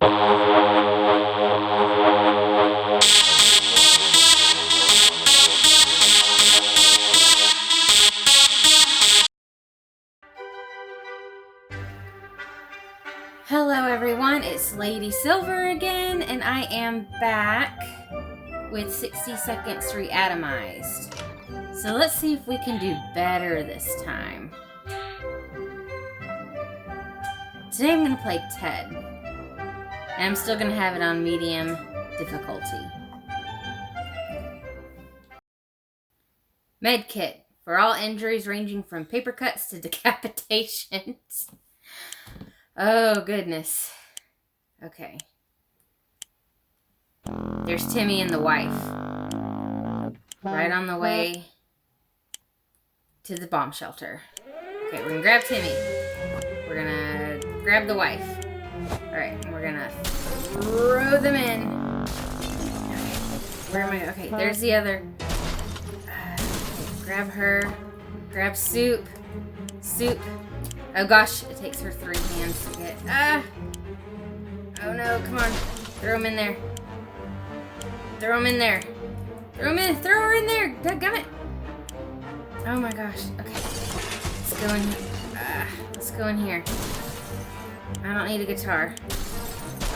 Hello everyone, it's Lady Silver again, and I am back with 60 Seconds Reatomized. So let's see if we can do better this time. Today I'm going to play Ted, and I'm still going to have it on medium difficulty. Medkit, for all injuries ranging from paper cuts to decapitations. Oh, goodness. Okay. There's Timmy and the wife. Right on the way to the bomb shelter. Okay, we're gonna grab Timmy. We're gonna grab the wife. Alright, and we're gonna throw them in. Okay, where am I? Okay, there's the other. Okay, grab her. Grab Soup. Soup. Oh gosh, it takes her 3 hands to get. Oh no, come on. Throw him in there. Throw him in there. Throw him in. Throw her in there. Dadgummit. Oh my gosh. Okay. Let's go in here. Let's go in here. I don't need a guitar.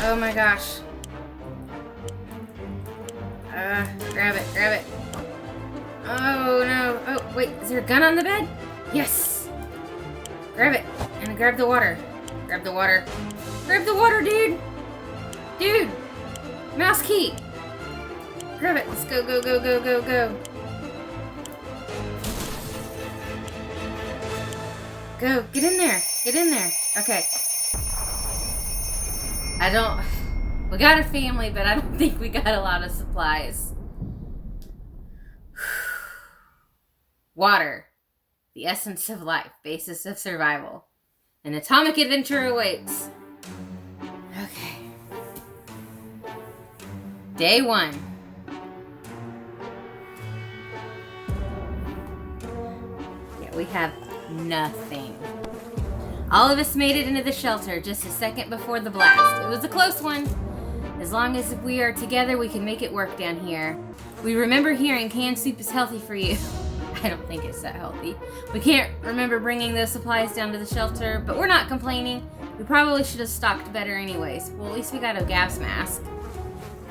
Oh my gosh. Grab it. Grab it. Oh no. Oh, wait. Is there a gun on the bed? Yes. Grab it. And grab the water. Grab the water. Grab the water, dude. Dude. Mouse key. Grab it. Let's go, go, go, go, go, go. Go. Get in there. Get in there. Okay. We got a family, but I don't think we got a lot of supplies. Water. The essence of life, basis of survival. An atomic adventure awaits. Okay. Day 1. Yeah, we have nothing. All of us made it into the shelter just a second before the blast. It was a close one. As long as we are together, we can make it work down here. We remember hearing canned soup is healthy for you. I don't think it's that healthy. We can't remember bringing those supplies down to the shelter, but we're not complaining. We probably should have stocked better anyways. Well, at least we got a gas mask.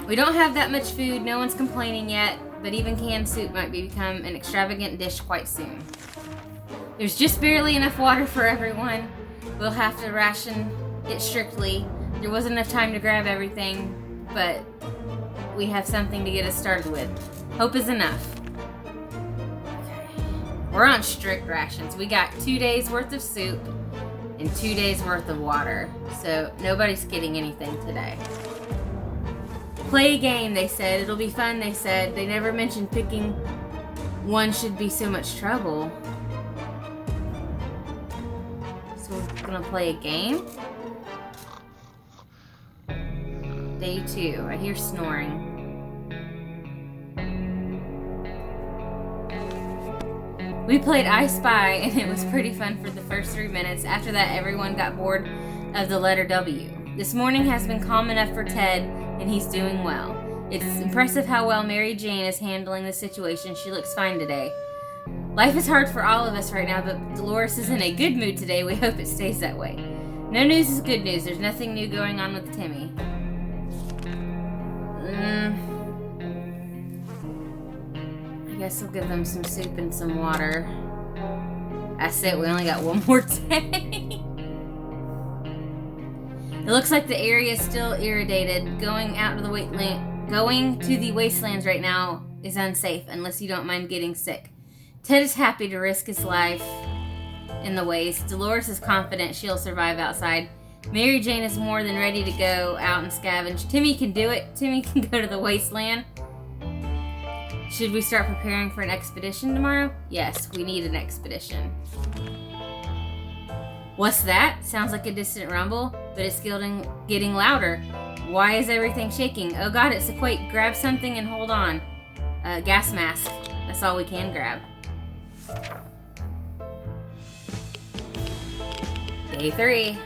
We don't have that much food. No one's complaining yet, but even canned soup might become an extravagant dish quite soon. There's just barely enough water for everyone. We'll have to ration it strictly. There wasn't enough time to grab everything, but we have something to get us started with. Hope is enough. We're on strict rations. We got 2 days worth of soup and 2 days worth of water. So nobody's getting anything today. Play a game, they said. It'll be fun, they said. They never mentioned picking one should be so much trouble. So we're gonna play a game? Day 2. I hear snoring. We played I Spy, and it was pretty fun for the first 3 minutes. After that, everyone got bored of the letter W. This morning has been calm enough for Ted, and he's doing well. It's impressive how well Mary Jane is handling the situation. She looks fine today. Life is hard for all of us right now, but Dolores is in a good mood today. We hope it stays that way. No news is good news. There's nothing new going on with Timmy. I guess I'll give them some soup and some water. That's it, we only got 1 more day. It looks like the area is still irritated. Going to the wastelands right now is unsafe unless you don't mind getting sick. Ted is happy to risk his life in the waste. Dolores is confident she'll survive outside. Mary Jane is more than ready to go out and scavenge. Timmy can do it. Timmy can go to the wasteland. Should we start preparing for an expedition tomorrow? Yes, we need an expedition. What's that? Sounds like a distant rumble, but it's getting louder. Why is everything shaking? Oh god, it's a quake. Grab something and hold on. Gas mask. That's all we can grab. Day 3.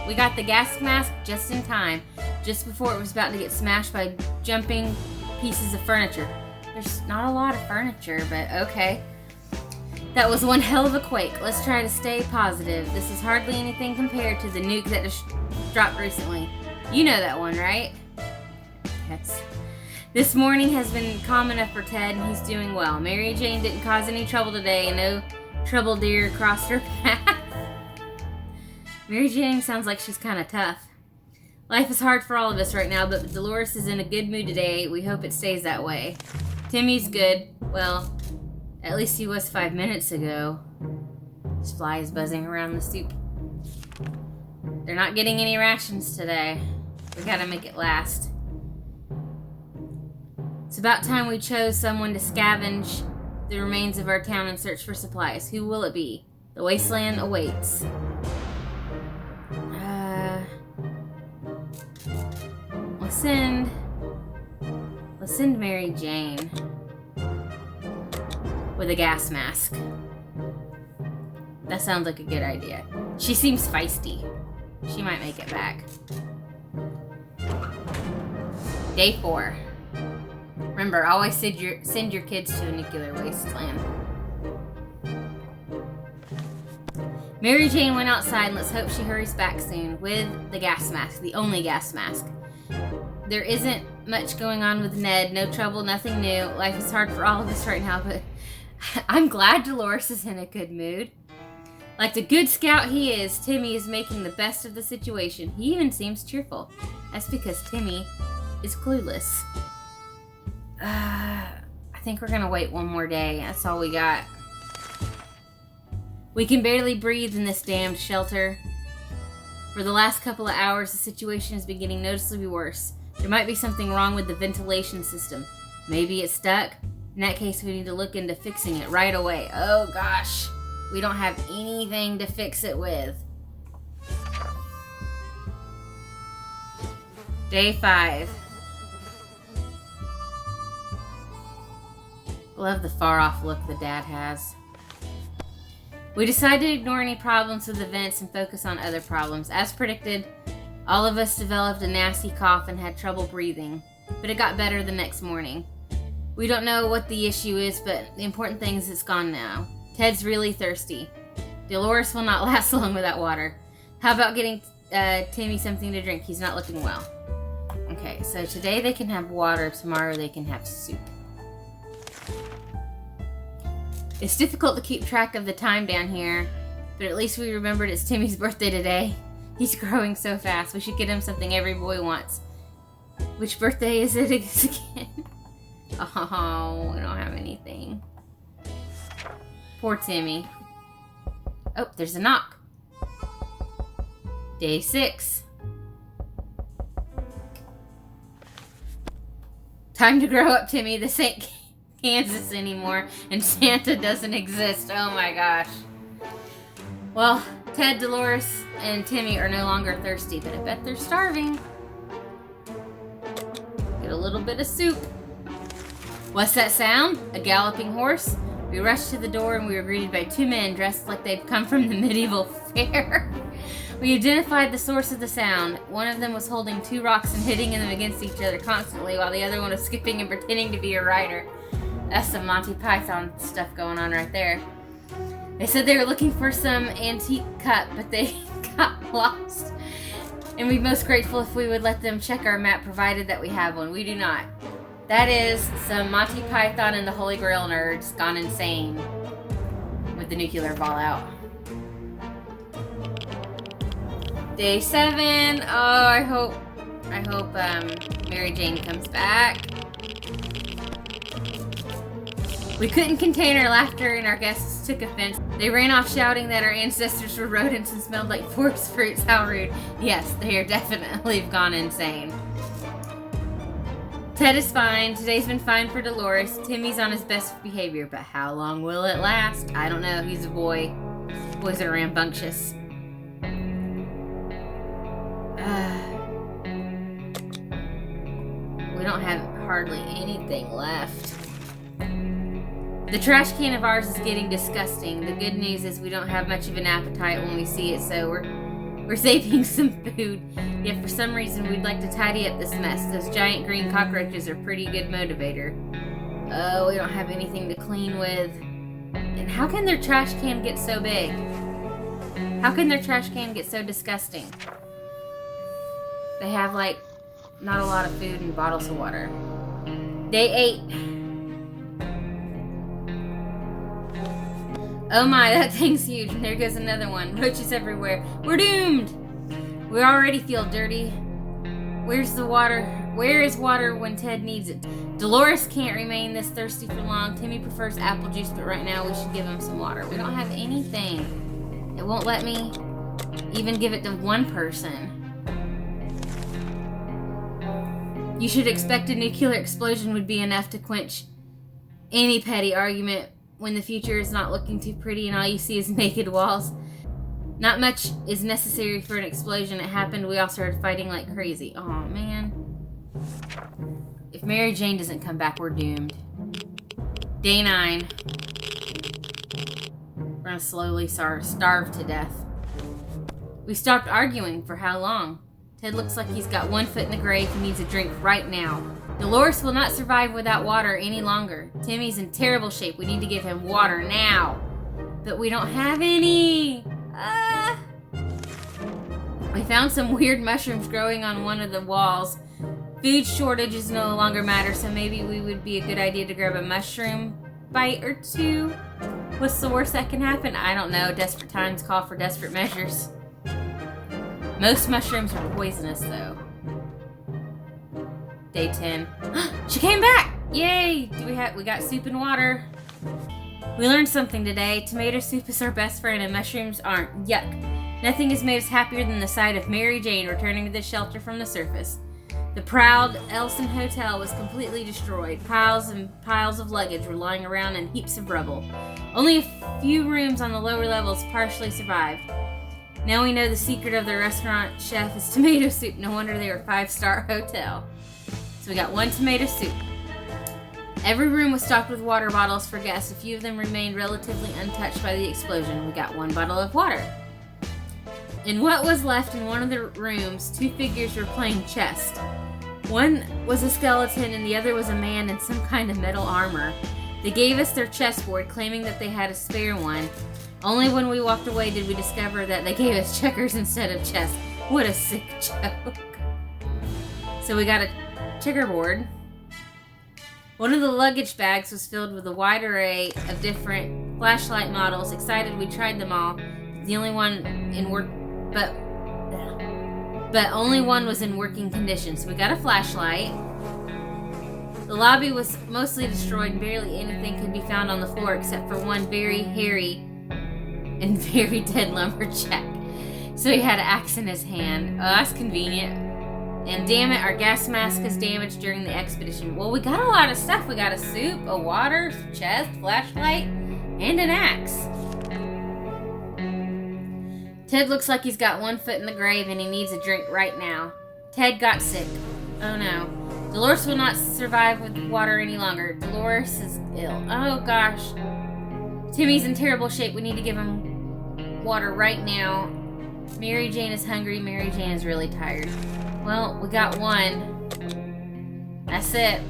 We got the gas mask just in time, just before it was about to get smashed by jumping pieces of furniture. There's not a lot of furniture, but okay. That was one hell of a quake. Let's try to stay positive. This is hardly anything compared to the nuke that just dropped recently. You know that one, right? Yes. This morning has been calm enough for Ted, and he's doing well. Mary Jane didn't cause any trouble today, and no trouble deer crossed her path. Mary Jane sounds like she's kind of tough. Life is hard for all of us right now, but Dolores is in a good mood today. We hope it stays that way. Timmy's good. Well, at least he was 5 minutes ago. This fly is buzzing around the soup. They're not getting any rations today. We gotta make it last. It's about time we chose someone to scavenge the remains of our town and search for supplies. Who will it be? The wasteland awaits. Let's send Mary Jane with a gas mask. That sounds like a good idea. She seems feisty. She might make it back. Day 4. Remember, always send your kids to a nuclear wasteland. Mary Jane went outside, and let's hope she hurries back soon with the gas mask, the only gas mask. There isn't much going on with Ned. No trouble, nothing new. Life is hard for all of us right now, but I'm glad Dolores is in a good mood. Like the good scout he is, Timmy is making the best of the situation. He even seems cheerful. That's because Timmy is clueless. I think we're gonna wait one more day. That's all we got. We can barely breathe in this damned shelter. For the last couple of hours, the situation has been getting noticeably worse. There might be something wrong with the ventilation system. Maybe it's stuck. In that case, we need to look into fixing it right away. Oh gosh, we don't have anything to fix it with. Day 5. Love the far-off look the dad has. We decided to ignore any problems with the vents and focus on other problems. As predicted, all of us developed a nasty cough and had trouble breathing, but it got better the next morning. We don't know what the issue is, but the important thing is it's gone now. Ted's really thirsty. Dolores will not last long without water. How about getting Timmy something to drink? He's not looking well. Okay, so today they can have water, tomorrow they can have soup. It's difficult to keep track of the time down here, but at least we remembered it's Timmy's birthday today. He's growing so fast. We should get him something every boy wants. Which birthday is it again? Oh, we don't have anything. Poor Timmy. Oh, there's a knock. Day 6. Time to grow up, Timmy. This ain't Kansas anymore, and Santa doesn't exist. Oh my gosh. Well, Ted, Dolores, and Timmy are no longer thirsty, but I bet they're starving. Get a little bit of soup. What's that sound? A galloping horse? We rushed to the door and we were greeted by 2 men dressed like they'd come from the medieval fair. We identified the source of the sound. One of them was holding 2 rocks and hitting them against each other constantly, while the other one was skipping and pretending to be a rider. That's some Monty Python stuff going on right there. They said they were looking for some antique cup, but they got lost. And we'd be most grateful if we would let them check our map, provided that we have one. We do not. That is some Monty Python and the Holy Grail nerds gone insane with the nuclear fallout. Day 7. Oh, I hope Mary Jane comes back. We couldn't contain our laughter, and our guests took offense. They ran off shouting that our ancestors were rodents and smelled like forest fruits. How rude. Yes, they are definitely gone insane. Ted is fine. Today's been fine for Dolores. Timmy's on his best behavior, but how long will it last? I don't know. He's a boy. Boys are rambunctious. We don't have hardly anything left. The trash can of ours is getting disgusting. The good news is we don't have much of an appetite when we see it, so we're We're saving some food, yet for some reason we'd like to tidy up this mess. Those giant green cockroaches are a pretty good motivator. Oh, we don't have anything to clean with. And how can their trash can get so big? How can their trash can get so disgusting? They have, like, not a lot of food and bottles of water. Day 8. Oh my, that thing's huge. And there goes another one. Roaches everywhere. We're doomed! We already feel dirty. Where's the water? Where is water when Ted needs it? Dolores can't remain this thirsty for long. Timmy prefers apple juice, but right now we should give him some water. We don't have anything. It won't let me even give it to one person. You should expect a nuclear explosion would be enough to quench any petty argument when the future is not looking too pretty and all you see is naked walls. Not much is necessary for an explosion. It happened, we all started fighting like crazy. Oh man. If Mary Jane doesn't come back, we're doomed. Day 9. We're gonna slowly starve to death. We stopped arguing. For how long? Ted looks like he's got one foot in the grave and needs a drink right now. Dolores will not survive without water any longer. Timmy's in terrible shape. We need to give him water now. But we don't have any. We found some weird mushrooms growing on one of the walls. Food shortages no longer matter, so maybe we would be a good idea to grab a mushroom bite or two. What's the worst that can happen? I don't know. Desperate times call for desperate measures. Most mushrooms are poisonous, though. Day 10. She came back! Yay! We got soup and water. We learned something today. Tomato soup is our best friend and mushrooms aren't. Yuck. Nothing has made us happier than the sight of Mary Jane returning to the shelter from the surface. The proud Elson Hotel was completely destroyed. Piles and piles of luggage were lying around in heaps of rubble. Only a few rooms on the lower levels partially survived. Now we know the secret of the restaurant chef is tomato soup. No wonder they were a 5-star hotel. So we got 1 tomato soup. Every room was stocked with water bottles for guests. A few of them remained relatively untouched by the explosion. We got 1 bottle of water. In what was left in one of the rooms, 2 figures were playing chess. One was a skeleton and the other was a man in some kind of metal armor. They gave us their chessboard, claiming that they had a spare one. Only when we walked away did we discover that they gave us checkers instead of chess. What a sick joke. So we got a checkerboard. One of the luggage bags was filled with a wide array of different flashlight models. Excited, we tried them all. The only one in work, but only one was in working condition. So we got a flashlight. The lobby was mostly destroyed and barely anything could be found on the floor except for one very hairy and very dead lumberjack. So he had an axe in his hand. Oh, that's convenient. And damn it, our gas mask is damaged during the expedition. Well, we got a lot of stuff. We got a soup, a water, chest, flashlight, and an axe. Ted looks like he's got 1 foot in the grave and he needs a drink right now. Ted got sick. Oh no. Dolores will not survive with water any longer. Dolores is ill. Oh gosh. Timmy's in terrible shape. We need to give him water right now. Mary Jane is hungry. Mary Jane is really tired. Well, we got 1. That's it.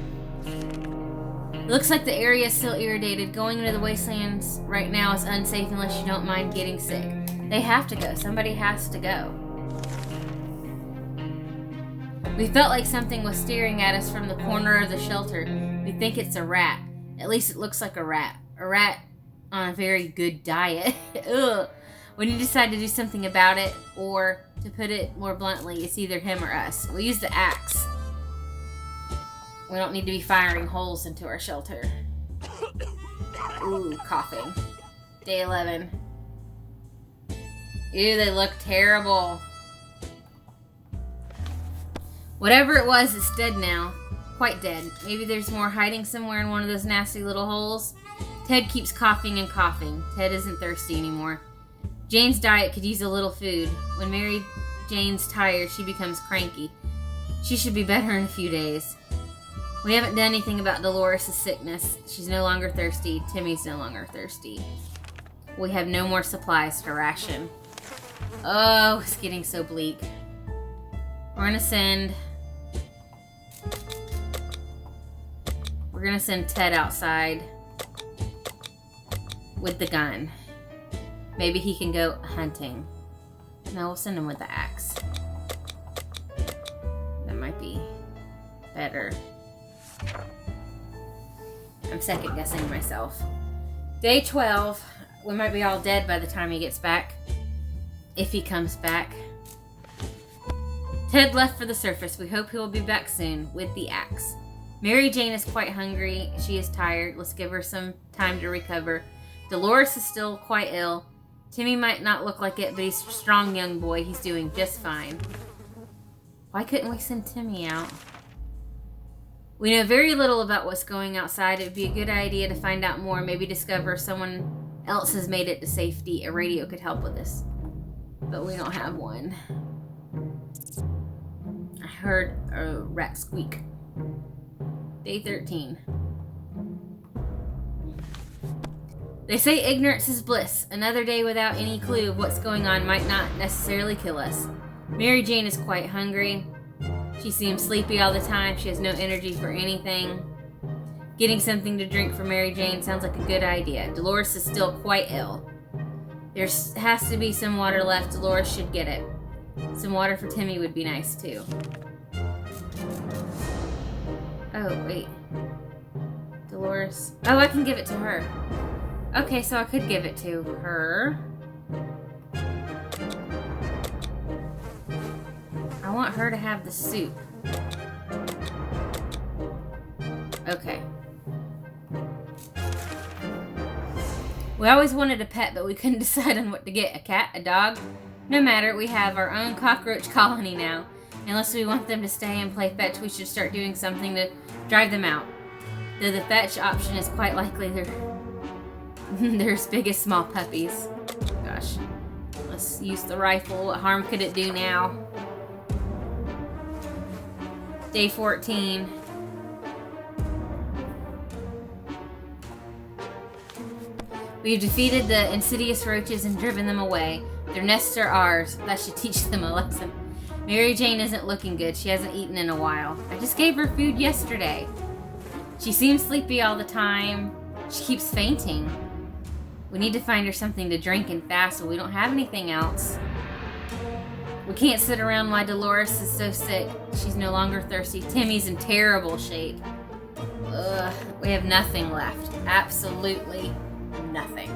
It looks like the area is still irritated. Going into the wastelands right now is unsafe unless you don't mind getting sick. They have to go. Somebody has to go. We felt like something was staring at us from the corner of the shelter. We think it's a rat. At least it looks like a rat. A rat on a very good diet. Ugh. When you decide to do something about it, or to put it more bluntly, it's either him or us. We'll use the axe. We don't need to be firing holes into our shelter. Ooh, coughing. Day 11. Ew, they look terrible. Whatever it was, it's dead now. Quite dead. Maybe there's more hiding somewhere in one of those nasty little holes. Ted keeps coughing and coughing. Ted isn't thirsty anymore. Jane's diet could use a little food. When Mary Jane's tired, she becomes cranky. She should be better in a few days. We haven't done anything about Dolores' sickness. She's no longer thirsty. Timmy's no longer thirsty. We have no more supplies to ration. Oh, it's getting so bleak. We're gonna send Ted outside with the gun. Maybe he can go hunting. No, we'll send him with the axe. That might be better. I'm second guessing myself. Day 12. We might be all dead by the time he gets back. If he comes back. Ted left for the surface. We hope he will be back soon with the axe. Mary Jane is quite hungry. She is tired. Let's give her some time to recover. Dolores is still quite ill. Timmy might not look like it, but he's a strong young boy. He's doing just fine. Why couldn't we send Timmy out? We know very little about what's going outside. It would be a good idea to find out more. Maybe discover if someone else has made it to safety. A radio could help with this. But we don't have one. I heard a rat squeak. Day 13. They say ignorance is bliss. Another day without any clue of what's going on might not necessarily kill us. Mary Jane is quite hungry. She seems sleepy all the time. She has no energy for anything. Getting something to drink for Mary Jane sounds like a good idea. Dolores is still quite ill. There has to be some water left. Dolores should get it. Some water for Timmy would be nice too. Oh, wait. Dolores. Oh, I can give it to her. Okay, so I could give it to her. I want her to have the soup. Okay. We always wanted a pet, but we couldn't decide on what to get. A cat? A dog? No matter, we have our own cockroach colony now. Unless we want them to stay and play fetch, we should start doing something to drive them out. Though the fetch option is quite likely they're as big as small puppies. Gosh. Let's use the rifle. What harm could it do now? Day 14. We've defeated the insidious roaches and driven them away. Their nests are ours. That should teach them a lesson. Mary Jane isn't looking good. She hasn't eaten in a while. I just gave her food yesterday. She seems sleepy all the time. She keeps fainting. We need to find her something to drink and fast, so we don't have anything else. We can't sit around while Dolores is so sick. She's no longer thirsty. Timmy's in terrible shape. Ugh, we have nothing left. Absolutely nothing.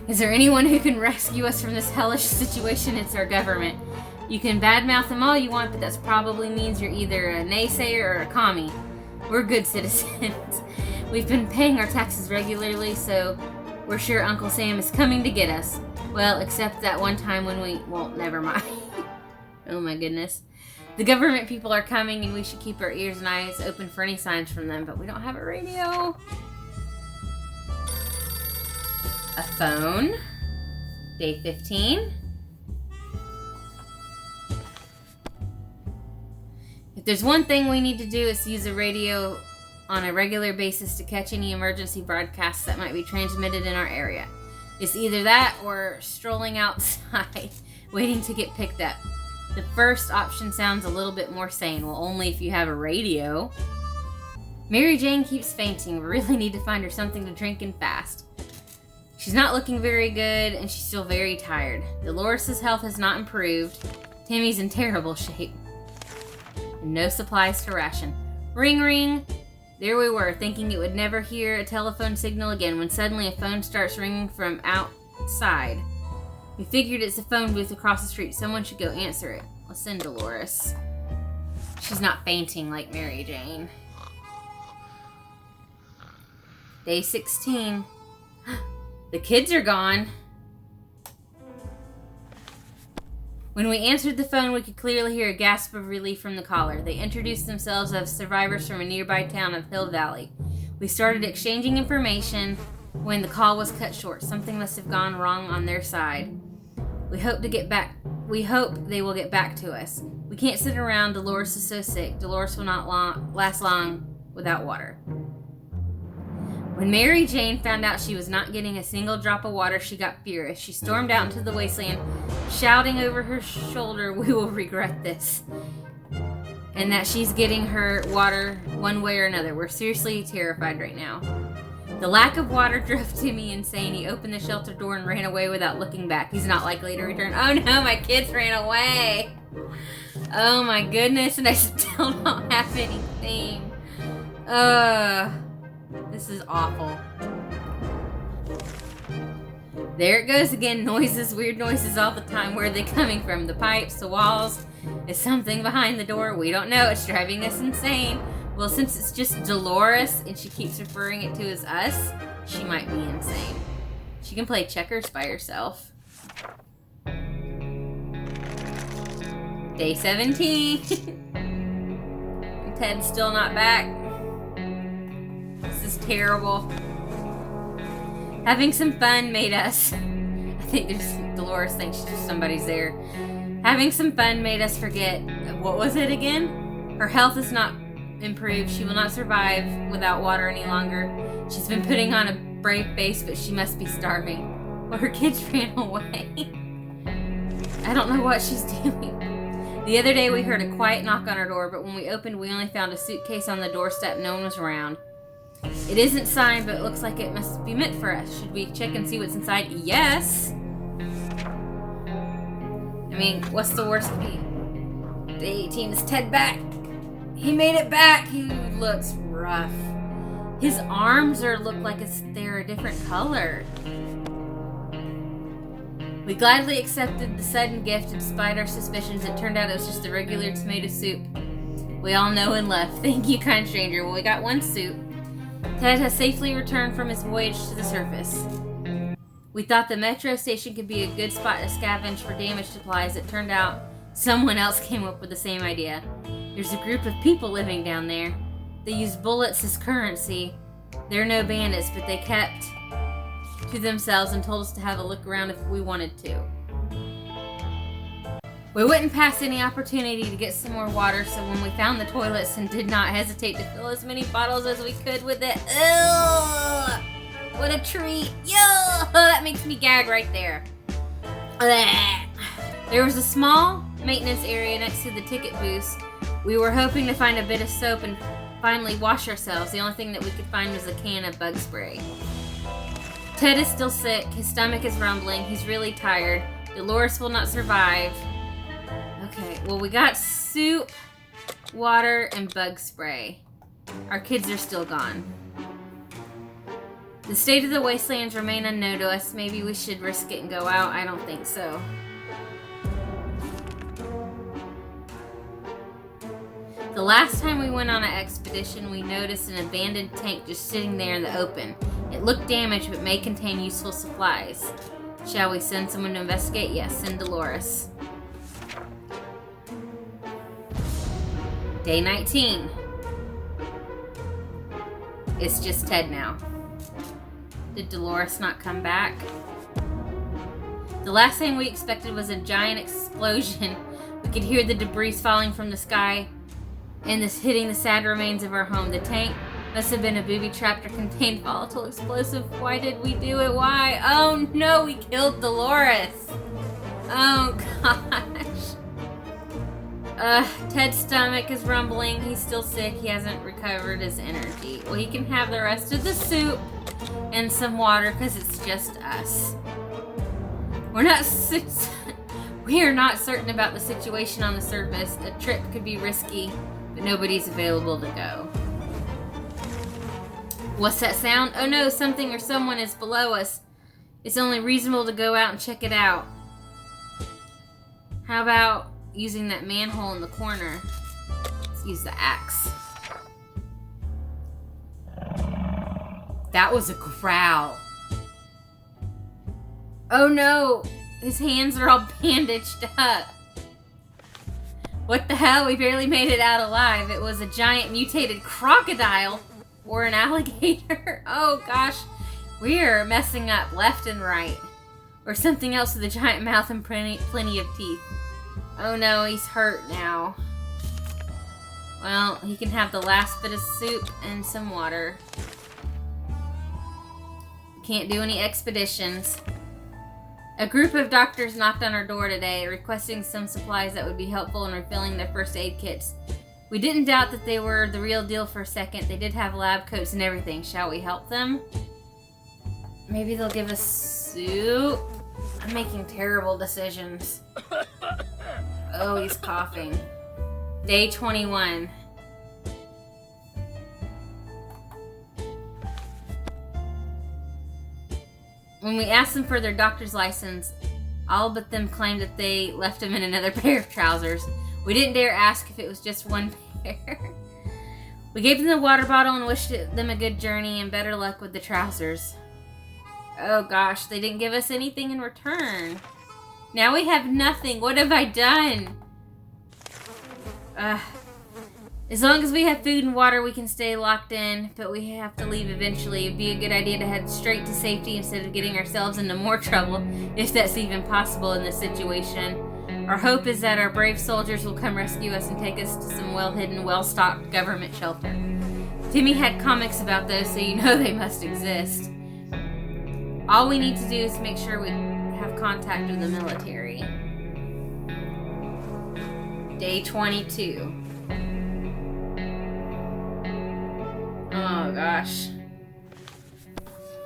Is there anyone who can rescue us from this hellish situation? It's our government. You can badmouth them all you want, but that probably means you're either a naysayer or a commie. We're good citizens. We've been paying our taxes regularly, so we're sure Uncle Sam is coming to get us. Well, except that one time when well, never mind. Oh my goodness. The government people are coming and we should keep our ears and eyes open for any signs from them, but we don't have a radio. A phone. Day 15. If there's one thing we need to do is use a radio on a regular basis to catch any emergency broadcasts that might be transmitted in our area. It's either that or strolling outside, waiting to get picked up. The first option sounds a little bit more sane. Well, only if you have a radio. Mary Jane keeps fainting. We really need to find her something to drink and fast. She's not looking very good, and she's still very tired. Dolores' health has not improved. Timmy's in terrible shape. And no supplies to ration. Ring, ring. There we were, thinking it would never hear a telephone signal again, when suddenly a phone starts ringing from outside. We figured it's a phone booth across the street. Someone should go answer it. Let's send Dolores. She's not fainting like Mary Jane. Day 16. The kids are gone. When we answered the phone, we could clearly hear a gasp of relief from the caller. They introduced themselves as survivors from a nearby town of Hill Valley. We started exchanging information when the call was cut short. Something must have gone wrong on their side. We hope they will get back to us. We can't sit around. Dolores is so sick. Dolores will not last long without water. When Mary Jane found out she was not getting a single drop of water, she got furious. She stormed out into the wasteland, shouting over her shoulder, "We will regret this." And that she's getting her water one way or another. We're seriously terrified right now. The lack of water drove Timmy insane. He opened the shelter door and ran away without looking back. He's not likely to return. Oh no, my kids ran away. Oh my goodness, and I still don't have anything. This is awful. There it goes again. Noises, weird noises all the time. Where are they coming from? The pipes, the walls? Is something behind the door? We don't know. It's driving us insane. Well, since it's just Dolores and she keeps referring it to as us, she might be insane. She can play checkers by herself. Day 17. Ted's still not back. This is terrible. Having some fun made us... I think there's Dolores thinks somebody's there. Having some fun made us forget... What was it again? Her health is not improved. She will not survive without water any longer. She's been putting on a brave face, but she must be starving. Well, her kids ran away. I don't know what she's doing. The other day we heard a quiet knock on our door, but when we opened, we only found a suitcase on the doorstep. No one was around. It isn't signed, but it looks like it must be meant for us. Should we check and see what's inside? Yes! I mean, what's the worst could be? Day 18 is Ted back. He made it back. He looks rough. His arms look like they're a different color. We gladly accepted the sudden gift despite our suspicions. It turned out it was just a regular tomato soup we all know and love. Thank you, kind stranger. Well, we got one soup. Ted has safely returned from his voyage to the surface. We thought the metro station could be a good spot to scavenge for damaged supplies. It turned out someone else came up with the same idea. There's a group of people living down there. They use bullets as currency. They're no bandits, but they kept to themselves and told us to have a look around if we wanted to. We wouldn't pass any opportunity to get some more water, so when we found the toilets and did not hesitate to fill as many bottles as we could with it. Ugh! What a treat! Yo! That makes me gag right there. There was a small maintenance area next to the ticket booth. We were hoping to find a bit of soap and finally wash ourselves. The only thing that we could find was a can of bug spray. Ted is still sick. His stomach is rumbling. He's really tired. Dolores will not survive. Okay, well, we got soup, water, and bug spray. Our kids are still gone. The state of the wastelands remain unknown to us. Maybe we should risk it and go out. I don't think so. The last time we went on an expedition, we noticed an abandoned tank just sitting there in the open. It looked damaged, but may contain useful supplies. Shall we send someone to investigate? Yes, send Dolores. Day 19. It's just Ted now. Did Dolores not come back? The last thing we expected was a giant explosion. We could hear the debris falling from the sky and this hitting the sad remains of our home. The tank must have been a booby-trapped or contained volatile explosive. Why did we do it? Why? Oh no, we killed Dolores. Oh gosh. Ted's stomach is rumbling. He's still sick. He hasn't recovered his energy. Well, he can have the rest of the soup and some water because it's just us. We are not certain about the situation on the surface. A trip could be risky, but nobody's available to go. What's that sound? Oh no, something or someone is below us. It's only reasonable to go out and check it out. How about using that manhole in the corner? Let's use the axe. That was a growl. Oh no, his hands are all bandaged up. What the hell? We barely made it out alive. It was a giant mutated crocodile or an alligator. Oh gosh, we're messing up left and right. Or something else with a giant mouth and plenty of teeth. Oh no, he's hurt now. Well, he can have the last bit of soup and some water. Can't do any expeditions. A group of doctors knocked on our door today, requesting some supplies that would be helpful in refilling their first aid kits. We didn't doubt that they were the real deal for a second. They did have lab coats and everything. Shall we help them? Maybe they'll give us soup? I'm making terrible decisions. Oh, he's coughing. Day 21. When we asked them for their doctor's license, all but them claimed that they left them in another pair of trousers. We didn't dare ask if it was just one pair. We gave them the water bottle and wished them a good journey and better luck with the trousers. Oh gosh, they didn't give us anything in return. Now we have nothing. What have I done? As long as we have food and water, we can stay locked in, but we have to leave eventually. It'd be a good idea to head straight to safety instead of getting ourselves into more trouble, if that's even possible in this situation. Our hope is that our brave soldiers will come rescue us and take us to some well-hidden, well-stocked government shelter. Timmy had comics about those, so you know they must exist. All we need to do is make sure we have contact with the military. Day 22. Oh gosh.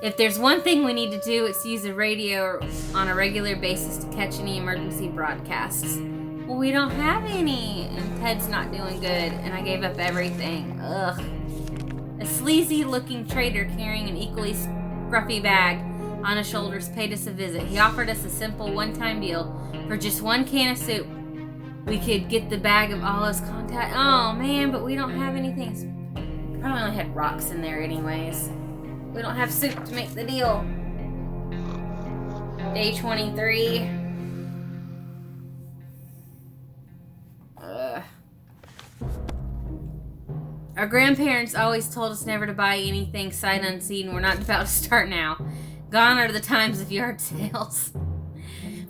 If there's one thing we need to do, it's use a radio on a regular basis to catch any emergency broadcasts. Well, we don't have any, and Ted's not doing good, and I gave up everything. Ugh. A sleazy-looking trader carrying an equally scruffy bag on his shoulders paid us a visit. He offered us a simple one-time deal. For just one can of soup, we could get the bag of all his contact. Oh man, but we don't have anything. Probably only had rocks in there anyways. We don't have soup to make the deal. Day 23. Our grandparents always told us never to buy anything sight unseen. We're not about to start now. Gone are the times of yard sales.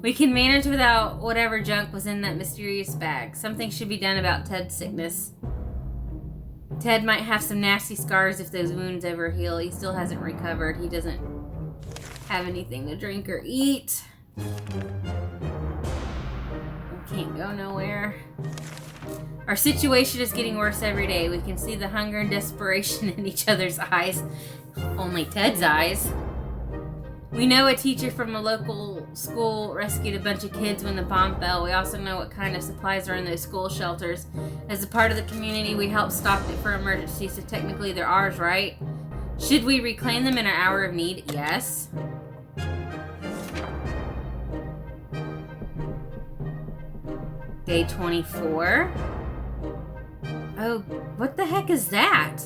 We can manage without whatever junk was in that mysterious bag. Something should be done about Ted's sickness. Ted might have some nasty scars if those wounds ever heal. He still hasn't recovered. He doesn't have anything to drink or eat. We can't go nowhere. Our situation is getting worse every day. We can see the hunger and desperation in each other's eyes. Only Ted's eyes. We know a teacher from a local school rescued a bunch of kids when the bomb fell. We also know what kind of supplies are in those school shelters. As a part of the community, we help stock it for emergencies, so technically they're ours, right? Should we reclaim them in our hour of need? Yes. Day 24. Oh, what the heck is that?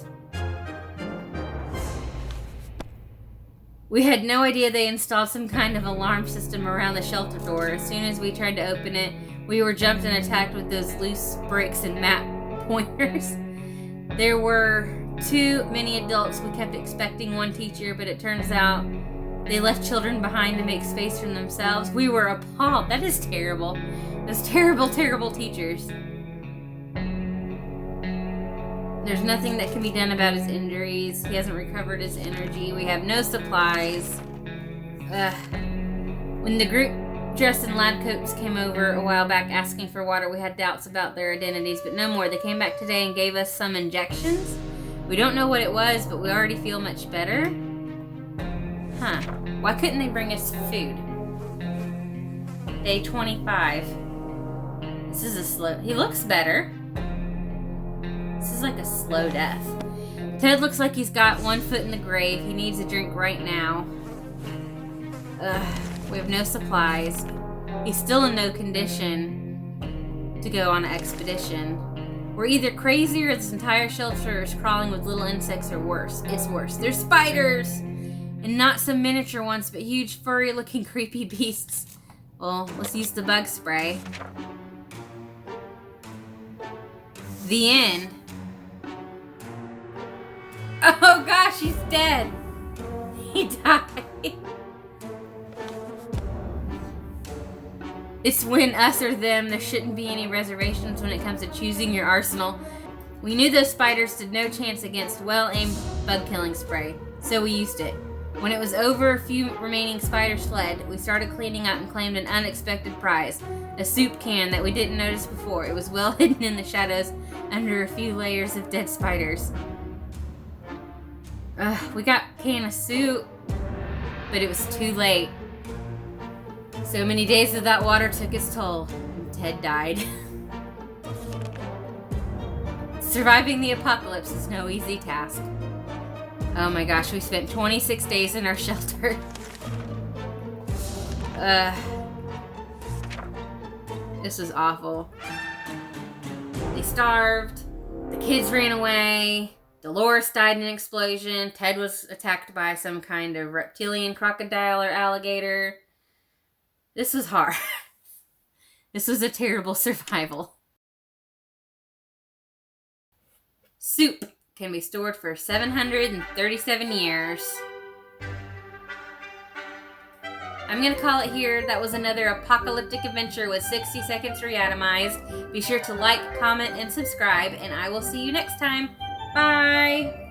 We had no idea they installed some kind of alarm system around the shelter door. As soon as we tried to open it, we were jumped and attacked with those loose bricks and map pointers. There were too many adults. We kept expecting one teacher, but it turns out they left children behind to make space for themselves. We were appalled. That is terrible. Those terrible, terrible teachers. There's nothing that can be done about his injuries. He hasn't recovered his energy. We have no supplies. When the group dressed in lab coats came over a while back asking for water, we had doubts about their identities, but no more. They came back today and gave us some injections. We don't know what it was, but we already feel much better. Huh. Why couldn't they bring us food? Day 25. This is a slow... He looks better. This is like a slow death. Ted looks like he's got one foot in the grave. He needs a drink right now. We have no supplies. He's still in no condition to go on an expedition. We're either crazy or this entire shelter is crawling with little insects or worse. It's worse. There's spiders! And not some miniature ones, but huge, furry-looking, creepy beasts. Well, let's use the bug spray. The end. Oh gosh, he's dead. He died. It's when us or them. There shouldn't be any reservations when it comes to choosing your arsenal. We knew those spiders stood no chance against well-aimed bug-killing spray, so we used it. When it was over, a few remaining spiders fled. We started cleaning up and claimed an unexpected prize. A soup can that we didn't notice before. It was well hidden in the shadows under a few layers of dead spiders. We got a can of soup, but it was too late. So many days of that water took its toll, and Ted died. Surviving the apocalypse is no easy task. Oh my gosh, we spent 26 days in our shelter. This was awful. They starved. The kids ran away. Dolores died in an explosion. Ted was attacked by some kind of reptilian crocodile or alligator. This was hard. This was a terrible survival. Soup can be stored for 737 years. I'm going to call it here. That was another apocalyptic adventure with 60 Seconds Reatomized. Be sure to like, comment, and subscribe, and I will see you next time. Bye!